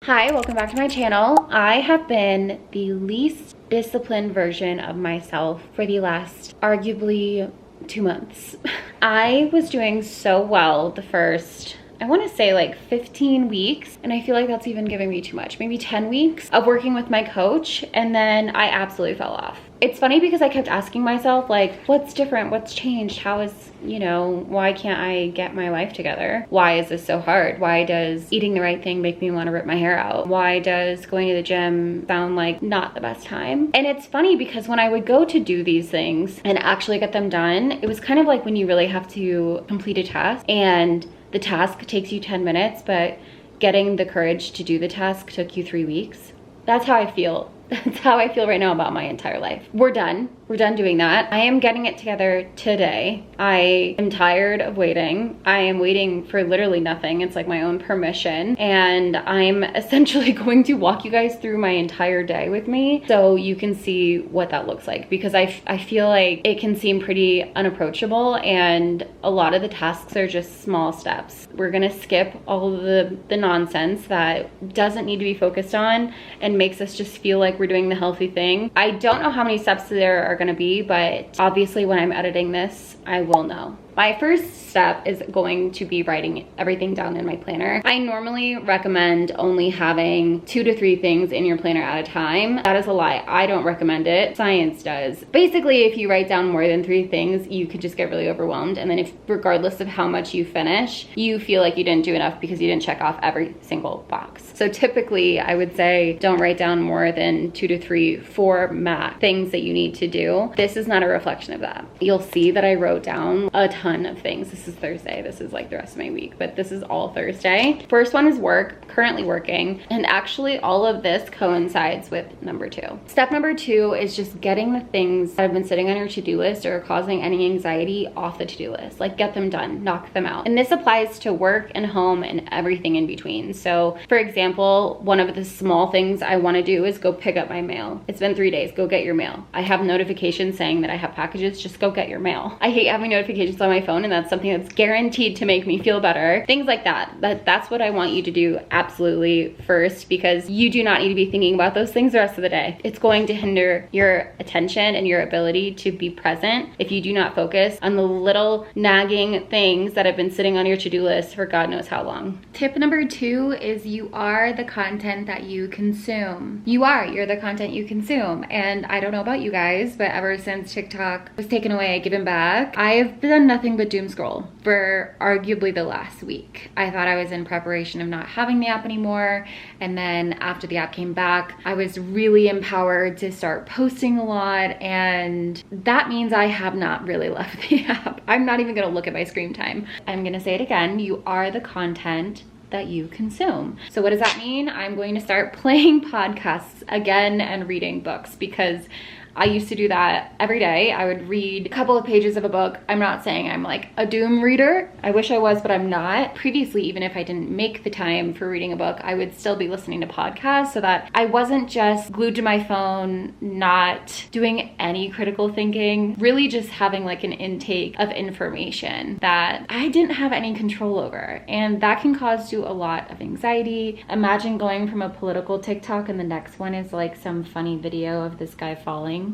Hi, welcome back to my channel. I have been the least disciplined version of myself for the last arguably 2 months. I was doing so well the first, I want to say like 15 weeks, and I feel like that's even giving me too much, maybe 10 weeks of working with my coach, and then I absolutely fell off. It's funny because I kept asking myself, like, what's different? What's changed? How is, why can't I get my life together? Why is this so hard? Why does eating the right thing make me want to rip my hair out? Why does going to the gym sound like not the best time? And it's funny because when I would go to do these things and actually get them done, it was kind of like when you really have to complete a task and the task takes you 10 minutes, but getting the courage to do the task took you 3 weeks. That's how I feel. That's how I feel right now about my entire life. We're done. We're done doing that. I am getting it together today. I am tired of waiting. I am waiting for literally nothing. It's like my own permission. And I'm essentially going to walk you guys through my entire day with me so you can see what that looks like, because I feel like it can seem pretty unapproachable and a lot of the tasks are just small steps. We're gonna skip all of the nonsense that doesn't need to be focused on and makes us just feel like we're doing the healthy thing. I don't know how many steps there are gonna be, but obviously when I'm editing this, I will know. My first step is going to be writing everything down in my planner. I normally recommend only having 2 to 3 things in your planner at a time. That is a lie. I don't recommend it. Science does. Basically, if you write down more than 3 things, you could just get really overwhelmed. And then if, regardless of how much you finish, you feel like you didn't do enough because you didn't check off every single box. So typically, I would say don't write down more than 2 to 3, 4 max things that you need to do. This is not a reflection of that. You'll see that I wrote down a ton of things. This is Thursday. This is like the rest of my week, but this is all Thursday. First one is work, currently working, and actually all of this coincides with number 2. Step number 2 is just getting the things that have been sitting on your to-do list or causing any anxiety off the to-do list. Like, get them done, knock them out. And this applies to work and home and everything in between. So for example, one of the small things I want to do is go pick up my mail. It's been 3 days, go get your mail. I have notifications saying that I have packages, just go get your mail. I hate having notifications on my phone, and that's something that's guaranteed to make me feel better. Things like that. That's what I want you to do absolutely first, because you do not need to be thinking about those things the rest of the day. It's going to hinder your attention and your ability to be present if you do not focus on the little nagging things that have been sitting on your to-do list for God knows how long. Tip number 2 is you are the content that you consume. You're the content you consume. And I don't know about you guys, but ever since TikTok was taken away, given back, I've done nothing but doom scroll for arguably the last week. I thought I was in preparation of not having the app anymore, and then after the app came back, I was really empowered to start posting a lot, and that means I have not really left the app. I'm not even gonna look at my screen time. I'm gonna say it again, you are the content that you consume. So what does that mean? I'm going to start playing podcasts again and reading books, because I used to do that every day. I would read a couple of pages of a book. I'm not saying I'm like a doom reader. I wish I was, but I'm not. Previously, even if I didn't make the time for reading a book, I would still be listening to podcasts so that I wasn't just glued to my phone, not doing any critical thinking, really just having like an intake of information that I didn't have any control over. And that can cause you a lot of anxiety. Imagine going from a political TikTok and the next one is like some funny video of this guy falling.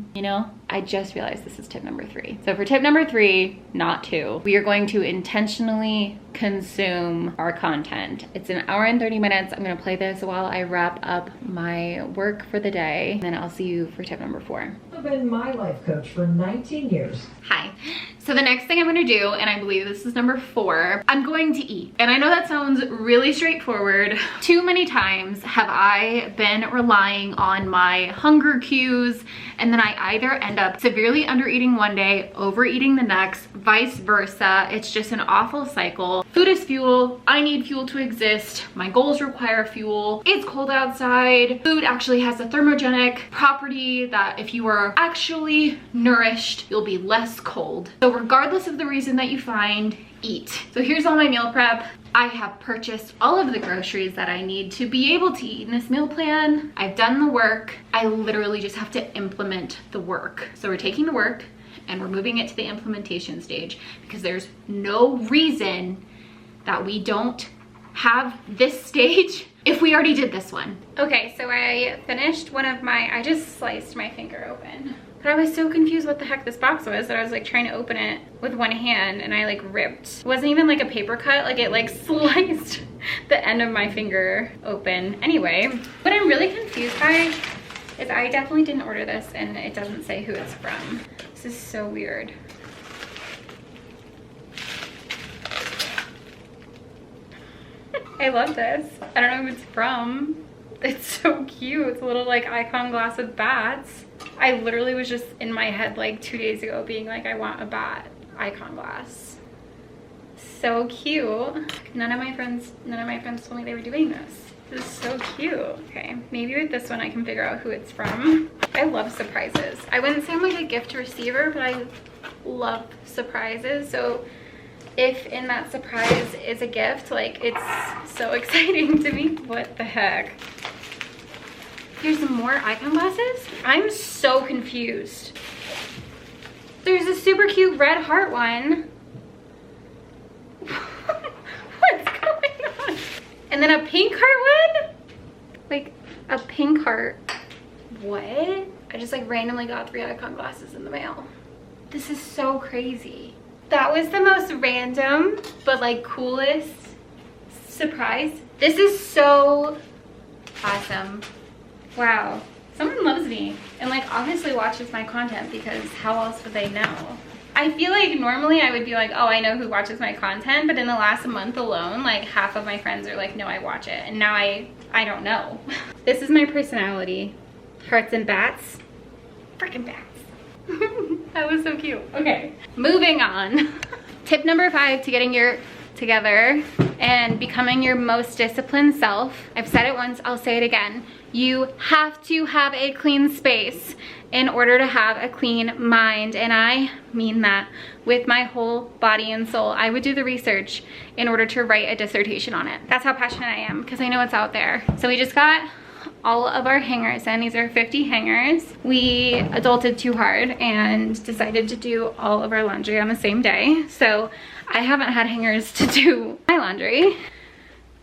I just realized this is tip number 3. So for tip number 3, not 2, we are going to intentionally consume our content. It's an hour and 30 minutes. I'm gonna play this while I wrap up my work for the day, and then I'll see you for tip number 4. I've been my life coach for 19 years. Hi. So the next thing I'm gonna do, and I believe this is number 4, I'm going to eat. And I know that sounds really straightforward. Too many times have I been relying on my hunger cues, and then I either end up severely undereating one day, overeating the next, vice versa. It's just an awful cycle. Food is fuel. I need fuel to exist. My goals require fuel. It's cold outside. Food actually has a thermogenic property that if you are actually nourished, you'll be less cold. So regardless of the reason that you find, eat. So here's all my meal prep. I have purchased all of the groceries that I need to be able to eat in this meal plan. I've done the work. I literally just have to implement the work. So we're taking the work and we're moving it to the implementation stage, because there's no reason that we don't have this stage if we already did this one. Okay, so I finished one of my, I just sliced my finger open. But I was so confused what the heck this box was that I was like trying to open it with one hand and I like ripped. It wasn't even like a paper cut, like it like sliced the end of my finger open. Anyway, what I'm really confused by is I definitely didn't order this and it doesn't say who it's from. This is so weird. I love this. I don't know who it's from. It's so cute. It's a little like icon glass with bats. I literally was just in my head like 2 days ago being like, I want a bat icon glass. So cute. None of my friends told me they were doing this. This is so cute. Okay, maybe with this one I can figure out who it's from. I love surprises. I wouldn't say I'm like a gift receiver, but I love surprises. So if in that surprise is a gift, like it's so exciting to me. What the heck? Here's some more icon glasses. I'm so confused. There's a super cute red heart one. What's going on? And then a pink heart one? Like a pink heart. What? I just like randomly got 3 icon glasses in the mail. This is so crazy. That was the most random but like coolest surprise. This is so awesome. Wow, someone loves me and like obviously watches my content, because how else would they know? I feel like normally I would be like, oh, I know who watches my content, but in the last month alone, like half of my friends are like, no, I watch it, and now I don't know. This is my personality. Hearts and bats. Freaking bats. That was so cute. Okay, moving on. Tip number 5 to getting your together and becoming your most disciplined self. I've said it once, I'll say it again. You have to have a clean space in order to have a clean mind, and I mean that with my whole body and soul. I would do the research in order to write a dissertation on it. That's how passionate I am, because I know it's out there. So we just got all of our hangers in. These are 50 hangers. We adulted too hard and decided to do all of our laundry on the same day. So I haven't had hangers to do my laundry.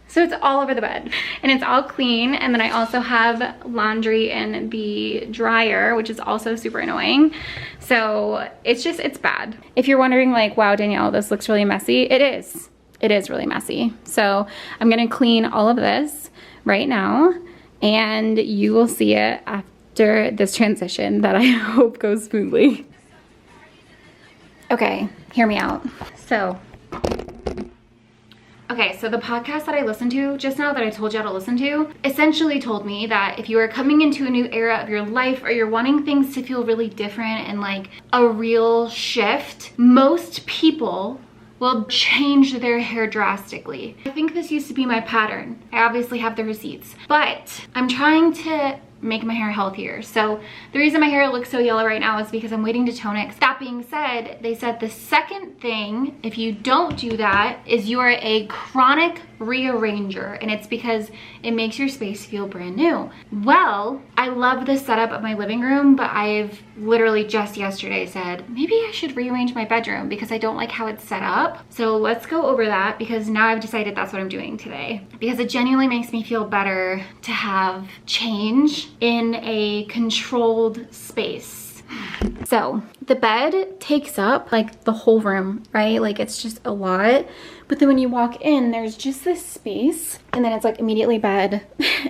So it's all over the bed and it's all clean. And then I also have laundry in the dryer, which is also super annoying. So it's bad. If you're wondering like, wow, Danielle, this looks really messy. It is really messy. So I'm gonna clean all of this right now, and you will see it after this transition that I hope goes smoothly. Okay, hear me out. Okay, so the podcast that I listened to just now that I told you how to listen to essentially told me that if you are coming into a new era of your life or you're wanting things to feel really different and like a real shift, most people will change their hair drastically. I think this used to be my pattern. I obviously have the receipts, but I'm trying to make my hair healthier. So the reason my hair looks so yellow right now is because I'm waiting to tone it. That being said, they said the second thing, if you don't do that, is you are a chronic rearranger, and it's because it makes your space feel brand new. Well, I love the setup of my living room, but I've literally just yesterday said, maybe I should rearrange my bedroom because I don't like how it's set up. So let's go over that, because now I've decided that's what I'm doing today, because it genuinely makes me feel better to have change in a controlled space. So the bed takes up like the whole room, right? Like it's just a lot. But then when you walk in, there's just this space, and then it's like immediately bed,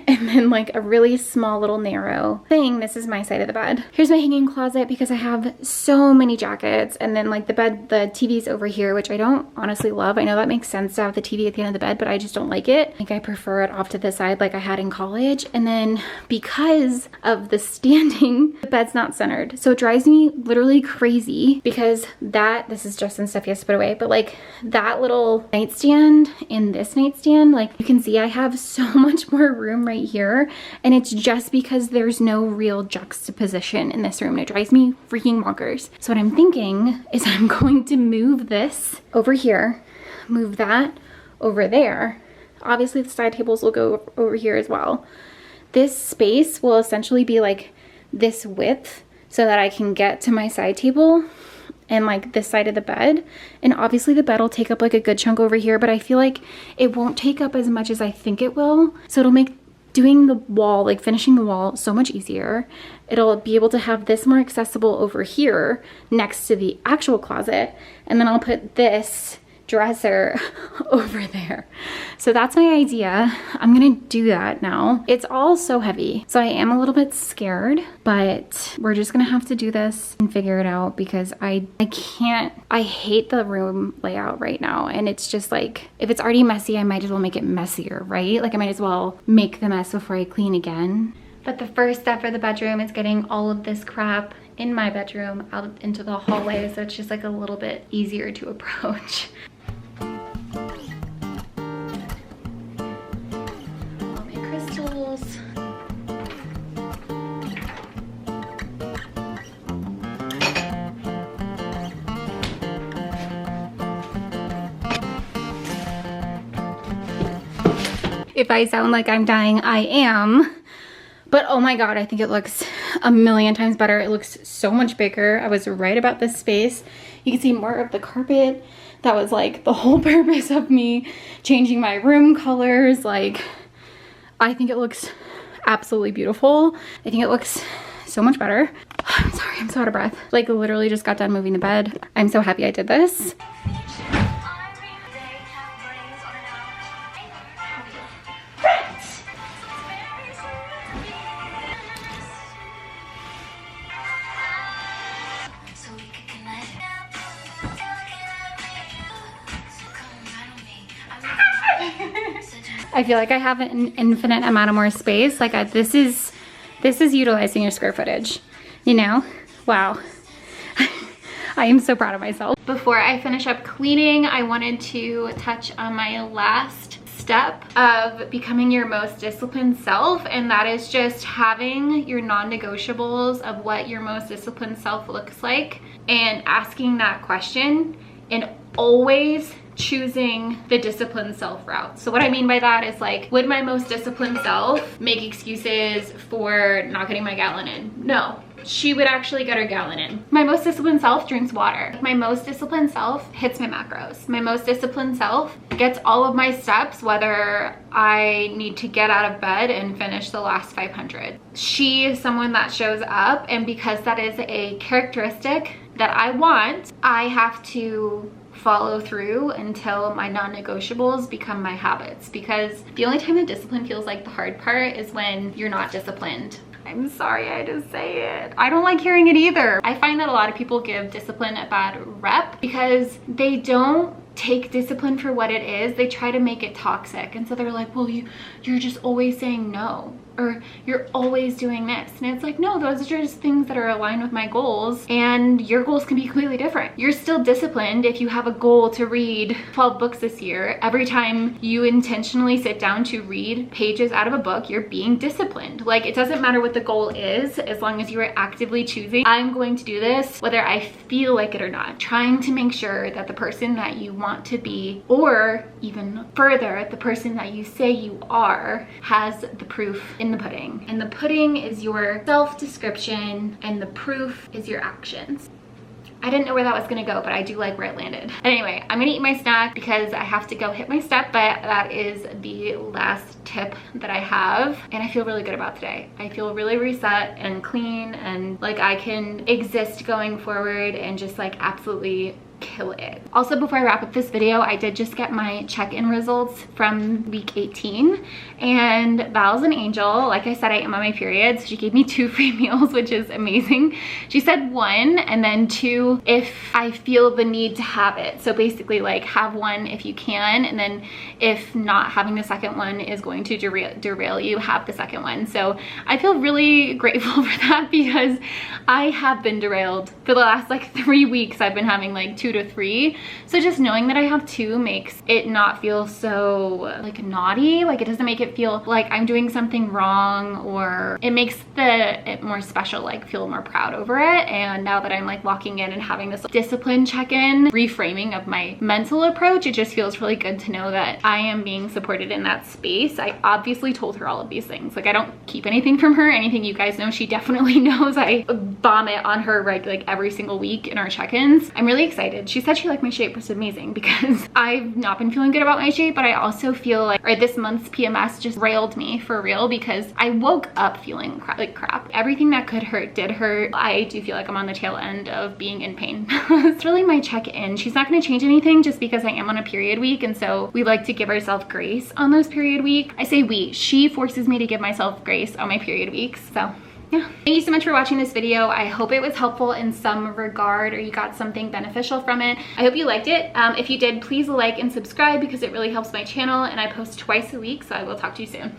and then like a really small little narrow thing. This is my side of the bed. Here's my hanging closet because I have so many jackets, and then like the bed, the TV's over here, which I don't honestly love. I know that makes sense to have the TV at the end of the bed, but I just don't like it. I think I prefer it off to the side like I had in college. And then because of the standing, the bed's not centered. So it drives me literally crazy, because this is Justin's stuff he has to put away, but like that little nightstand and this nightstand, like you can see I have so much more room right here, and it's just because there's no real juxtaposition in this room. It drives me freaking bonkers. So what I'm thinking is I'm going to move this over here, move that over there. Obviously the side tables will go over here as well. This space will essentially be like this width so that I can get to my side table and like this side of the bed. And obviously the bed will take up like a good chunk over here, but I feel like it won't take up as much as I think it will. So it'll make doing the wall, like finishing the wall, so much easier. It'll be able to have this more accessible over here next to the actual closet. And then I'll put this dresser over there. So that's my idea. I'm gonna do that now. It's all so heavy, so I am a little bit scared, but we're just gonna have to do this and figure it out because I hate the room layout right now. And it's just like, if it's already messy, I might as well make it messier, right? Like I might as well make the mess before I clean again. But the first step for the bedroom is getting all of this crap in my bedroom out into the hallway, so it's just like a little bit easier to approach. If I sound like I'm dying, I am. But oh my God, I think it looks a million times better. It looks so much bigger. I was right about this space. You can see more of the carpet. That was like the whole purpose of me changing my room colors. Like, I think it looks absolutely beautiful. I think it looks so much better. I'm sorry, I'm so out of breath. Like literally just got done moving the bed. I'm so happy I did this. I feel like I have an infinite amount of more space. Like this is utilizing your square footage, you know? Wow. I am so proud of myself. Before I finish up cleaning, I wanted to touch on my last step of becoming your most disciplined self, and that is just having your non-negotiables of what your most disciplined self looks like and asking that question and always choosing the disciplined self route. So what I mean by that is like, would my most disciplined self make excuses for not getting my gallon in? No. She would actually get her gallon in. My most disciplined self drinks water. My most disciplined self hits my macros. My most disciplined self gets all of my steps, whether I need to get out of bed and finish the last 500. She is someone that shows up, and because that is a characteristic that I want, I have to follow through until my non-negotiables become my habits, because the only time that discipline feels like the hard part is when you're not disciplined. I'm sorry I had to say it. I don't like hearing it either. I find that a lot of people give discipline a bad rep because they don't take discipline for what it is. They try to make it toxic, and so they're like, well, you're just always saying no, or you're always doing this. And it's like, no, those are just things that are aligned with my goals, and your goals can be completely different. You're still disciplined if you have a goal to read 12 books this year. Every time you intentionally sit down to read pages out of a book, you're being disciplined. Like, it doesn't matter what the goal is, as long as you are actively choosing, I'm going to do this whether I feel like it or not. Trying to make sure that the person that you want to be, or even further, the person that you say you are, has the proof in the pudding. And the pudding is your self-description, and the proof is your actions. I didn't know where that was gonna go, but I do like where it landed. Anyway, I'm gonna eat my snack because I have to go hit my step, but that is the last tip that I have, and I feel really good about today. I feel really reset and clean, and like I can exist going forward and just like absolutely kill it. Also, before I wrap up this video, I did just get my check-in results from week 18, and Val's an angel. Like I said, I am on my period, so she gave me 2 free meals, which is amazing. She said 1 and then 2 if I feel the need to have it. So basically, like, have 1 if you can, and then if not having the second one is going to derail you, have the second one. So I feel really grateful for that, because I have been derailed for the last like 3 weeks. I've been having like 2 to 3. So just knowing that I have 2 makes it not feel so like naughty. Like it doesn't make it feel like I'm doing something wrong, or it makes it more special, like feel more proud over it. And now that I'm like walking in and having this discipline check-in, reframing of my mental approach, it just feels really good to know that I am being supported in that space. I obviously told her all of these things. Like I don't keep anything from her. Anything you guys know, she definitely knows. I vomit on her like every single week in our check-ins. I'm really excited. She said she liked my shape, which is amazing because I've not been feeling good about my shape, but I also feel like, or this month's PMS just railed me for real because I woke up feeling like crap. Everything that could hurt did hurt. I do feel like I'm on the tail end of being in pain. It's really my check-in. She's not going to change anything just because I am on a period week, and so we like to give ourselves grace on those period weeks. I say we. She forces me to give myself grace on my period weeks. So yeah. Thank you so much for watching this video. I hope it was helpful in some regard, or you got something beneficial from it. I hope you liked it. If you did, please like and subscribe because it really helps my channel, and I post twice a week, so I will talk to you soon.